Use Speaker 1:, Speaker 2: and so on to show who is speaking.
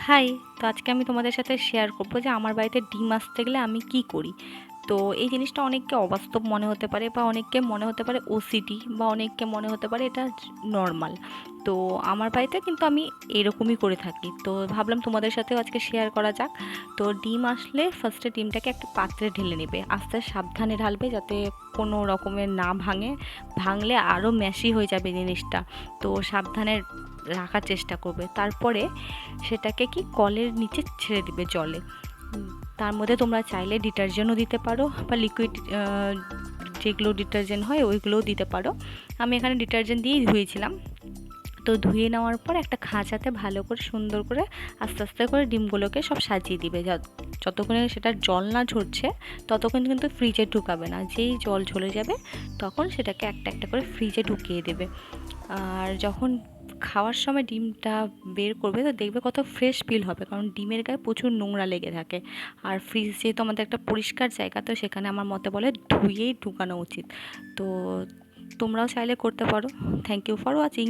Speaker 1: High! তো আজকে আমি তোমাদের সাথে শেয়ার করব যে আমার বাড়িতে ডিম আসতে গেলে আমি কি করি। তো এই জিনিসটা অনেককে অবাস্তব মনে হতে পারে বা অনেককে মনে হতে পারে ওসিডি বা অনেককে মনে হতে পারে এটা নর্মাল। তো আমার বাড়িতে কিন্তু আমি এরকমই করে থাকি। তো ভাবলাম তোমাদের সাথেও আজকে শেয়ার করা যাক। তো ডিম আসলে ফার্স্টে ডিমটাকে একটা পাত্রে ঢেলে নেবে। আস্তে সাবধানে ঢালবে যাতে কোনো রকমের না ভাঙে। ভাঙলে আরও মেশি হয়ে যাবে জিনিসটা। তো সাবধানে রাখার চেষ্টা করবে। তারপরে সেটাকে কি কলের নিচে ছেড়ে দিবে জলে। তার মধ্যে তোমরা চাইলে ডিটারজেন্টও দিতে পারো বা লিকুইড যেগুলো ডিটারজেন্ট হয় ওইগুলোও দিতে পারো। আমি এখানে ডিটারজেন্ট দিয়েই ধুয়েছিলাম। তো ধুয়ে নেওয়ার পর একটা খাঁচাতে ভালো করে সুন্দর করে আস্তে আস্তে করে ডিমগুলোকে সব সাজিয়ে দিবে। যতক্ষণে সেটার জল না ঝরছে ততক্ষণ কিন্তু ফ্রিজে ঢুকাবে না। যেই জল ঝরে যাবে তখন সেটাকে একটা একটা করে ফ্রিজে ঢুকিয়ে দেবে। আর যখন খাওয়ার সময় ডিমটা বের করবে তো দেখবে কত ফ্রেশ ফিল হবে, কারণ ডিমের গায়ে প্রচুর নোংরা লেগে থাকে। আর ফ্রিজ যেহেতু আমাদের একটা পরিষ্কার জায়গা, তো সেখানে আমার মতে বলে ধুয়েই ঢুকানো উচিত। তো তোমরাও চাইলে করতে পারো। Thank you for watching.